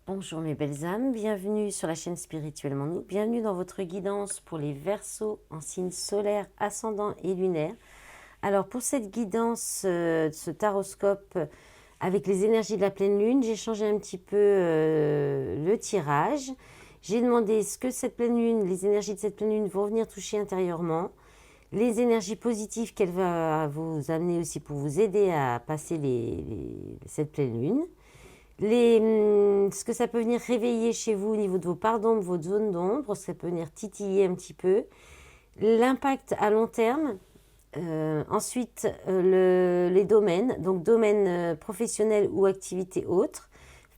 Bonjour mes belles âmes, bienvenue sur la chaîne Spirituellement Nous, bienvenue dans votre guidance pour les Verseaux en signe solaire, ascendant et lunaire. Alors pour cette guidance, ce taroscope avec les énergies de la pleine lune, j'ai changé un petit peu le tirage. J'ai demandé ce que cette pleine lune, les énergies de cette pleine lune vont venir toucher intérieurement, les énergies positives qu'elle va vous amener aussi pour vous aider à passer cette pleine lune. Ce que ça peut venir réveiller chez vous au niveau de vos parts d'ombre, votre zone d'ombre, ça peut venir titiller un petit peu. L'impact à long terme, ensuite les domaines, donc domaine professionnel ou activité autre,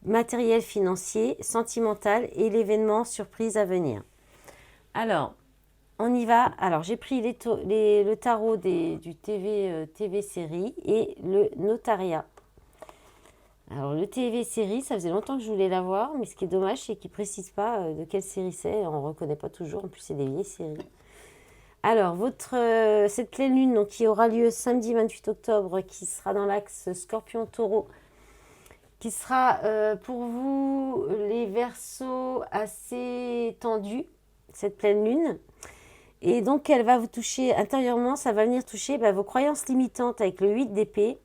matériel financier, sentimental et l'événement surprise à venir. Alors, on y va. Alors, j'ai pris le tarot du TV série et le notariat. Alors, le TV série, ça faisait longtemps que je voulais l'avoir, mais ce qui est dommage, c'est qu'ils ne précisent pas de quelle série c'est. On ne reconnaît pas toujours, en plus, c'est des vieilles séries. Alors, cette pleine lune donc, qui aura lieu samedi 28 octobre, qui sera dans l'axe Scorpion-Taureau, qui sera pour vous les Verseaux assez tendus, cette pleine lune. Et donc, elle va vous toucher intérieurement, ça va venir toucher vos croyances limitantes avec le 8 d'épée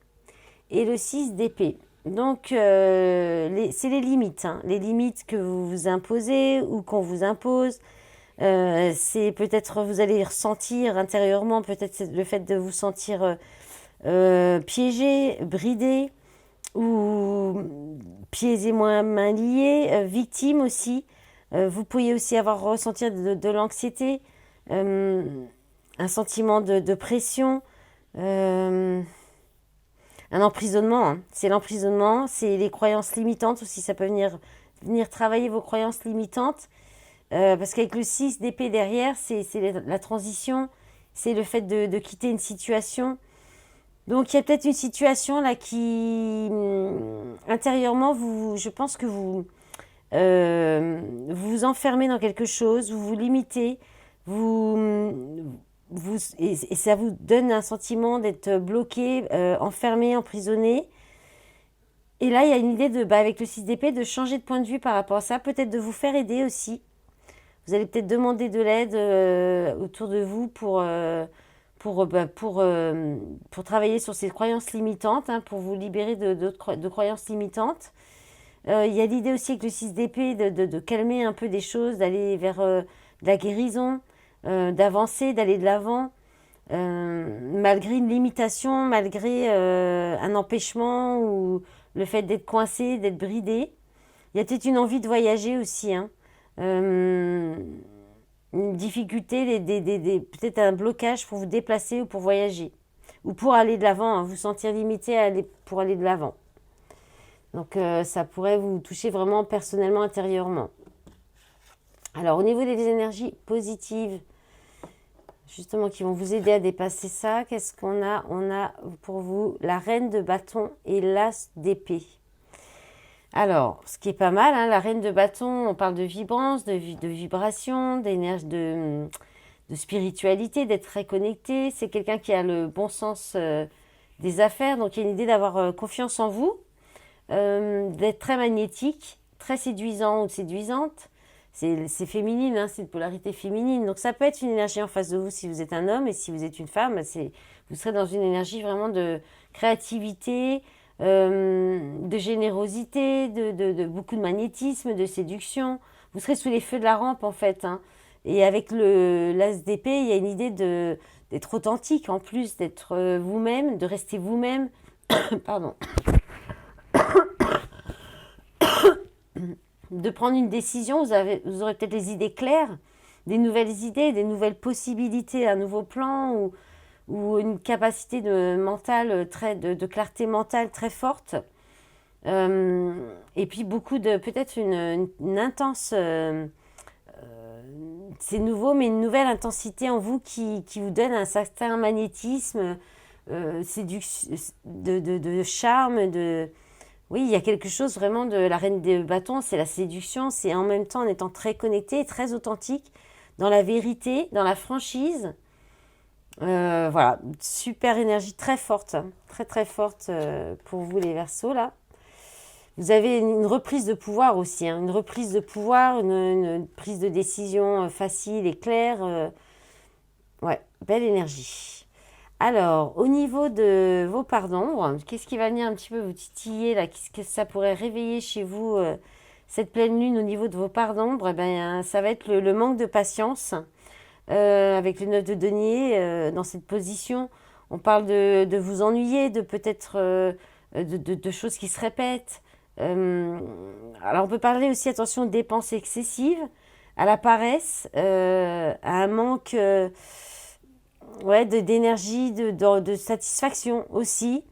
et le 6 d'épée. Donc, c'est les limites, hein, les limites que vous vous imposez ou qu'on vous impose. C'est peut-être, vous allez ressentir intérieurement, peut-être le fait de vous sentir piégé, bridé, ou pieds et mains liés, victime aussi. Vous pourriez aussi avoir ressenti de l'anxiété, un sentiment de pression. Un emprisonnement, hein. C'est l'emprisonnement, c'est les croyances limitantes aussi, ça peut venir travailler vos croyances limitantes, parce qu'avec le 6 d'épée derrière, c'est la transition, c'est le fait de quitter une situation. Donc il y a peut-être une situation là qui, intérieurement, je pense que vous enfermez dans quelque chose, vous vous limitez, et ça vous donne un sentiment d'être bloqué, enfermé, emprisonné. Et là, il y a une idée avec le 6 d'épée, de changer de point de vue par rapport à ça, peut-être de vous faire aider aussi. Vous allez peut-être demander de l'aide autour de vous pour travailler sur ces croyances limitantes, hein, pour vous libérer de croyances limitantes. Il y a l'idée aussi avec le 6 d'épée de calmer un peu des choses, d'aller vers de la guérison, d'avancer, d'aller de l'avant, malgré une limitation, malgré un empêchement ou le fait d'être coincé, d'être bridé. Il y a peut-être une envie de voyager aussi, hein. Une difficulté, peut-être un blocage pour vous déplacer ou pour voyager. Ou pour aller de l'avant, hein, vous sentir limité pour aller de l'avant. Donc ça pourrait vous toucher vraiment personnellement, intérieurement. Alors au niveau des énergies positives, justement qui vont vous aider à dépasser ça, qu'est-ce qu'on a? On a pour vous la reine de bâton et l'as d'épée. Alors, ce qui est pas mal, hein, la reine de bâton, on parle de vibrance, de vibration, d'énergie, de spiritualité, d'être très connecté. C'est quelqu'un qui a le bon sens des affaires, donc il y a une idée d'avoir confiance en vous, d'être très magnétique, très séduisant ou séduisante. C'est féminine, hein, c'est une polarité féminine. Donc ça peut être une énergie en face de vous si vous êtes un homme, et si vous êtes une femme, vous serez dans une énergie vraiment de créativité, de générosité, de beaucoup de magnétisme, de séduction. Vous serez sous les feux de la rampe en fait, hein. Et avec l'as d'épée, il y a une idée d'être authentique en plus, d'être vous-même, de rester vous-même. Pardon. De prendre une décision, vous aurez peut-être les idées claires, des nouvelles idées, des nouvelles possibilités, un nouveau plan ou une capacité de clarté mentale très forte. Et puis peut-être une intense, c'est nouveau, mais une nouvelle intensité en vous qui vous donne un certain magnétisme, de charme, oui, il y a quelque chose vraiment de la reine des bâtons, c'est la séduction, c'est en même temps en étant très connecté et très authentique, dans la vérité, dans la franchise. Voilà, super énergie très forte, hein, très très forte pour vous les Verseaux là. Vous avez une reprise de pouvoir aussi, hein, une reprise de pouvoir, une prise de décision facile et claire. Ouais, belle énergie. Alors, au niveau de vos parts d'ombre, qu'est-ce qui va venir un petit peu vous titiller là? Qu'est-ce que ça pourrait réveiller chez vous cette pleine lune au niveau de vos parts d'ombre? Eh ben, ça va être le manque de patience avec le 9 de denier dans cette position. On parle de vous ennuyer, de peut-être de choses qui se répètent. Alors, on peut parler aussi, attention, aux dépenses excessives, à la paresse, à un manque ouais, d'énergie, de satisfaction aussi,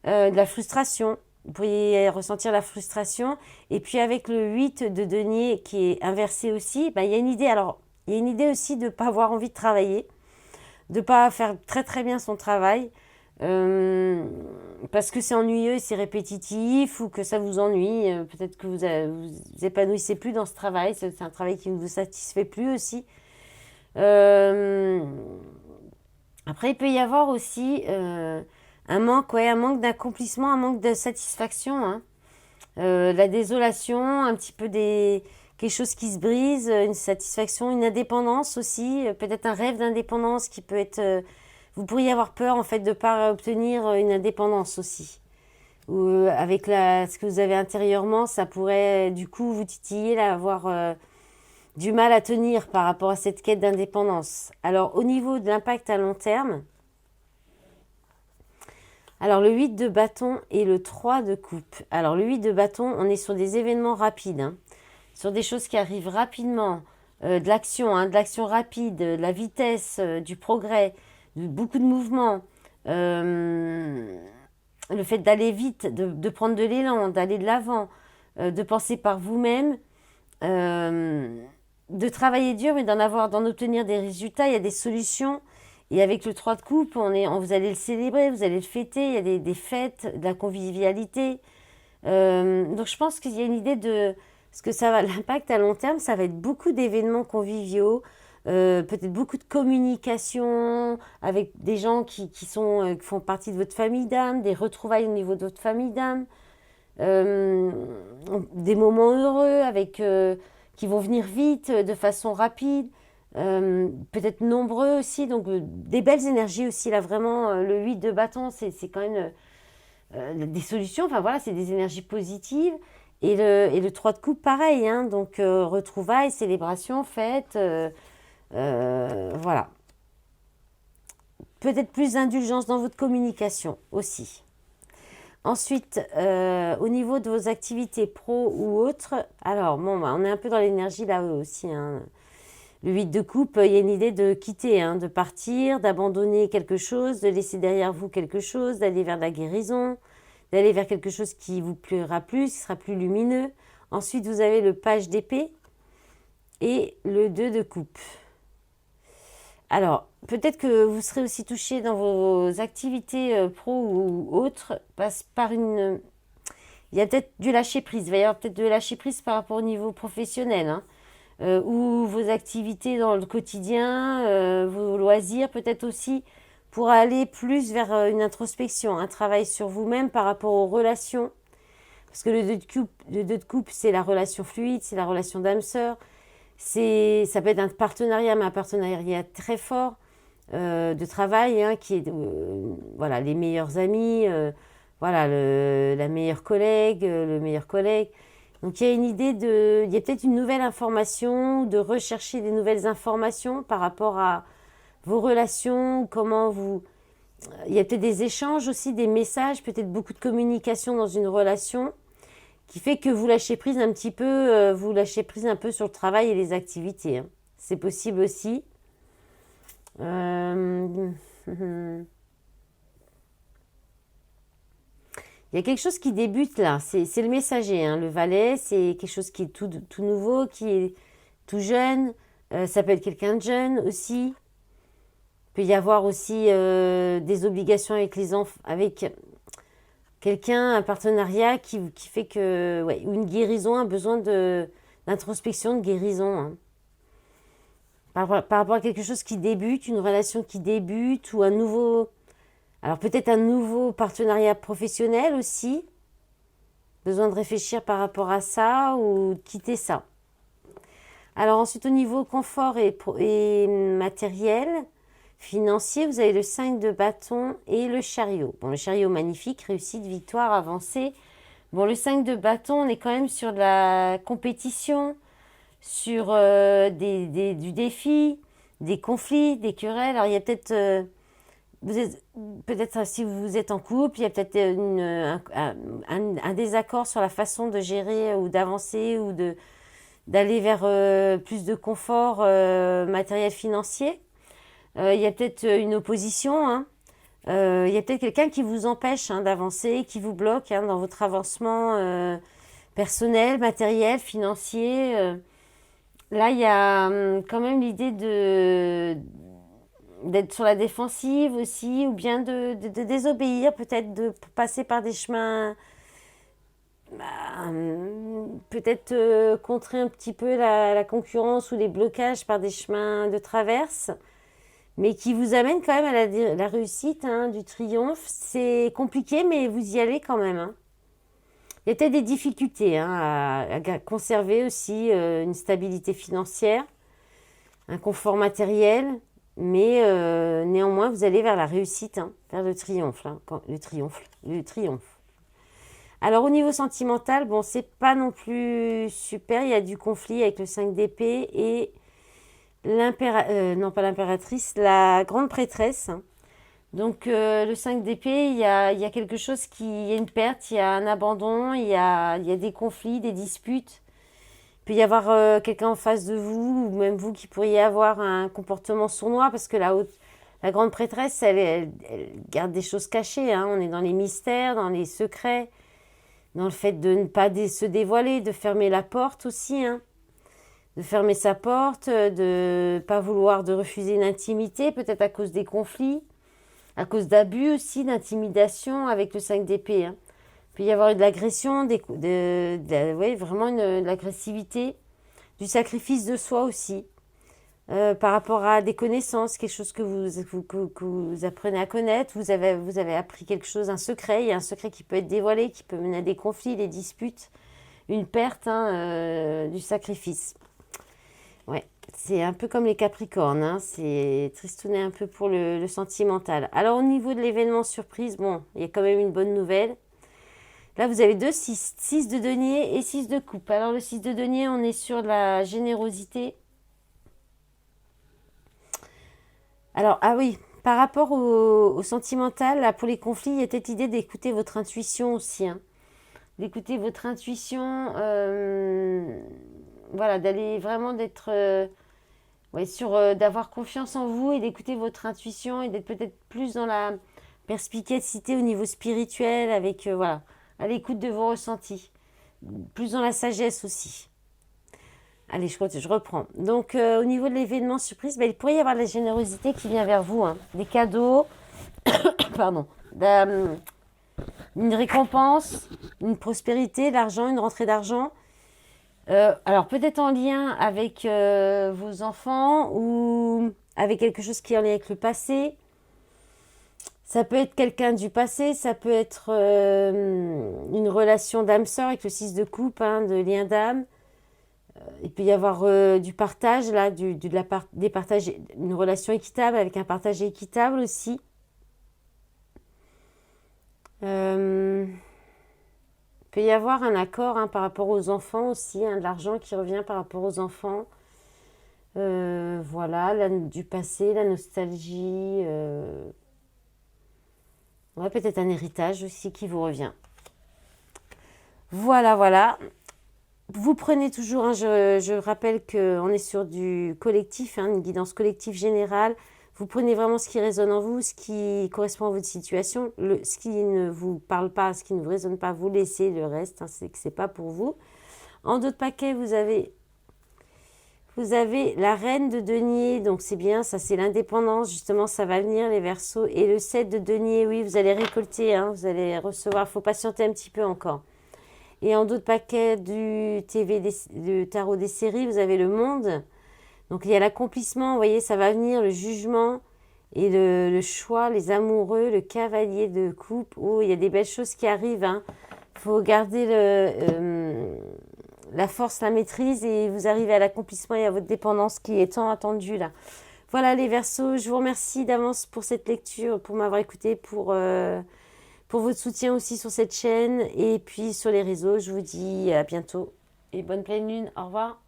de la frustration. Vous pourriez ressentir la frustration. Et puis avec le 8 de denier qui est inversé aussi, bah, il y a une idée. Alors, il y a une idée aussi de ne pas avoir envie de travailler, de ne pas faire très très bien son travail, parce que c'est ennuyeux et c'est répétitif, ou que ça vous ennuie. Peut-être que vous épanouissez plus dans ce travail. C'est un travail qui ne vous satisfait plus aussi. Après, il peut y avoir aussi un manque d'accomplissement, un manque de satisfaction, hein. La désolation, un petit peu quelque chose qui se brise, une satisfaction, une indépendance aussi, peut-être un rêve d'indépendance qui peut être... vous pourriez avoir peur en fait de ne pas obtenir une indépendance aussi. Ou avec ce que vous avez intérieurement, ça pourrait du coup vous titiller, là, avoir du mal à tenir par rapport à cette quête d'indépendance. Alors, au niveau de l'impact à long terme, alors le 8 de bâton et le 3 de coupe. Alors, le 8 de bâton, on est sur des événements rapides, hein, sur des choses qui arrivent rapidement, de l'action, hein, de l'action rapide, de la vitesse, du progrès, beaucoup de mouvements. Le fait d'aller vite, de prendre de l'élan, d'aller de l'avant, de penser par vous-même. De travailler dur, mais d'en obtenir des résultats. Il y a des solutions. Et avec le 3 de coupe, vous allez le célébrer, vous allez le fêter. Il y a des fêtes, de la convivialité. Donc je pense qu'il y a une idée de ce que ça va, l'impact à long terme, ça va être beaucoup d'événements conviviaux, peut-être beaucoup de communication avec des gens qui font partie de votre famille d'âme, des retrouvailles au niveau de votre famille d'âme, des moments heureux avec qui vont venir vite, de façon rapide, peut-être nombreux aussi, donc des belles énergies aussi, là vraiment, le 8 de bâton, c'est quand même des solutions, enfin voilà, c'est des énergies positives, et le 3 de coupe, pareil, hein, donc retrouvailles, célébration, fête, voilà. Peut-être plus d'indulgence dans votre communication aussi. Ensuite, au niveau de vos activités pro ou autres, alors bon, bah, on est un peu dans l'énergie là aussi, hein. Le 8 de coupe, il y a une idée de quitter, hein, de partir, d'abandonner quelque chose, de laisser derrière vous quelque chose, d'aller vers la guérison, d'aller vers quelque chose qui vous plaira plus, qui sera plus lumineux. Ensuite, vous avez le page d'épée et le 2 de coupe. Alors, peut-être que vous serez aussi touché dans vos activités pro ou autres par une... Il y a peut-être du lâcher-prise. Il va y avoir peut-être de lâcher-prise par rapport au niveau professionnel, hein, ou vos activités dans le quotidien, vos loisirs, peut-être aussi pour aller plus vers une introspection, un travail sur vous-même par rapport aux relations. Parce que le 2 de coupe, c'est la relation fluide, c'est la relation d'âme-sœur. Ça peut être un partenariat, mais un partenariat très fort de travail, hein, qui est voilà, les meilleurs amis, voilà, la meilleure collègue, le meilleur collègue. Donc il y a une idée il y a peut-être une nouvelle information, de rechercher des nouvelles informations par rapport à vos relations, il y a peut-être des échanges aussi, des messages, peut-être beaucoup de communication dans une relation, qui fait que vous lâchez prise un petit peu, vous lâchez prise un peu sur le travail et les activités, hein. C'est possible aussi. Il y a quelque chose qui débute là, c'est le messager, hein. Le valet, c'est quelque chose qui est tout nouveau, qui est tout jeune. Ça peut être quelqu'un de jeune aussi. Il peut y avoir aussi des obligations avec les enfants, avec quelqu'un, un partenariat qui fait que, ouais, ou une guérison, un besoin d'introspection, de guérison, hein. Par rapport à quelque chose qui débute, une relation qui débute, ou alors peut-être un nouveau partenariat professionnel aussi. Besoin de réfléchir par rapport à ça ou de quitter ça. Alors ensuite, au niveau confort et matériel, financier, vous avez le 5 de bâton et le chariot. Bon, le chariot magnifique, réussite, victoire, avancée. Bon, le 5 de bâton, on est quand même sur de la compétition, sur du défi, des conflits, des querelles. Alors, il y a peut-être, peut-être si vous êtes en couple, il y a peut-être un désaccord sur la façon de gérer ou d'avancer ou d'aller vers plus de confort matériel financier. Il y a peut-être une opposition, hein. Il y a peut-être quelqu'un qui vous empêche d'avancer, qui vous bloque dans votre avancement personnel, matériel, financier. Là, il y a quand même l'idée d'être sur la défensive aussi, ou bien de désobéir, peut-être de passer par des chemins, peut-être contrer un petit peu la concurrence ou les blocages par des chemins de traverse, mais qui vous amène quand même à la réussite, du triomphe. C'est compliqué, mais vous y allez quand même. Il y a peut-être des difficultés à conserver aussi une stabilité financière, un confort matériel, mais néanmoins, vous allez vers la réussite, vers le triomphe, le triomphe. Alors, au niveau sentimental, bon, c'est pas non plus super. Il y a du conflit avec le 5 d'épée et non pas l'impératrice, la grande prêtresse. Donc le 5 d'épée, il y a quelque chose il y a une perte, il y a un abandon, il y a des conflits, des disputes. Il peut y avoir quelqu'un en face de vous, ou même vous qui pourriez avoir un comportement sournois, parce que la grande prêtresse, elle garde des choses cachées. On est dans les mystères, dans les secrets, dans le fait de ne pas se dévoiler, de fermer la porte aussi, de fermer sa porte, de pas vouloir de refuser une intimité, peut-être à cause des conflits, à cause d'abus aussi, d'intimidation avec le 5 d'épée. Il peut y avoir de l'agression, vraiment de l'agressivité, du sacrifice de soi aussi, par rapport à des connaissances, quelque chose que vous apprenez à connaître, vous avez appris quelque chose, un secret, il y a un secret qui peut être dévoilé, qui peut mener à des conflits, des disputes, une perte du sacrifice. Ouais, c'est un peu comme les Capricornes, c'est tristounet un peu pour le sentimental. Alors au niveau de l'événement surprise, bon, il y a quand même une bonne nouvelle. Là, vous avez 2 6, 6 de denier et 6 de coupe. Alors le 6 de denier, on est sur la générosité. Alors, ah oui, par rapport au sentimental, là, pour les conflits, il y a peut-être l'idée d'écouter votre intuition aussi, d'écouter votre intuition, voilà, d'aller vraiment d'être d'avoir confiance en vous et d'écouter votre intuition et d'être peut-être plus dans la perspicacité au niveau spirituel avec voilà, à l'écoute de vos ressentis, plus dans la sagesse aussi. Allez, je reprends. Donc au niveau de l'événement surprise, il pourrait y avoir de la générosité qui vient vers vous, des cadeaux, pardon, une récompense, une prospérité, l'argent, une rentrée d'argent. Alors peut-être en lien avec vos enfants ou avec quelque chose qui est en lien avec le passé. Ça peut être quelqu'un du passé, ça peut être une relation d'âme-sœur avec le 6 de coupe, de lien d'âme. Il peut y avoir du partage, là, des partages, une relation équitable avec un partage équitable aussi. Il peut y avoir un accord par rapport aux enfants aussi, de l'argent qui revient par rapport aux enfants. Voilà, du passé, la nostalgie. Ouais, peut-être un héritage aussi qui vous revient. Voilà, voilà. Vous prenez toujours, je rappelle qu'on est sur du collectif, une guidance collective générale. Vous prenez vraiment ce qui résonne en vous, ce qui correspond à votre situation. Ce qui ne vous parle pas, ce qui ne vous résonne pas, vous laissez le reste, c'est que c'est pas pour vous. En d'autres paquets, vous avez la reine de denier, donc c'est bien, ça c'est l'indépendance, justement ça va venir les Verseaux. Et le 7 de denier, oui, vous allez récolter, vous allez recevoir, il faut patienter un petit peu encore. Et en d'autres paquets du tarot des séries, vous avez le monde. Donc il y a l'accomplissement, vous voyez, ça va venir, le jugement et le choix, les amoureux, le cavalier de coupe. Oh, il y a des belles choses qui arrivent. faut garder la force, la maîtrise et vous arrivez à l'accomplissement et à votre dépendance qui est tant attendue là. Voilà les Verseaux, je vous remercie d'avance pour cette lecture, pour m'avoir écouté, pour votre soutien aussi sur cette chaîne et puis sur les réseaux. Je vous dis à bientôt et bonne pleine lune. Au revoir.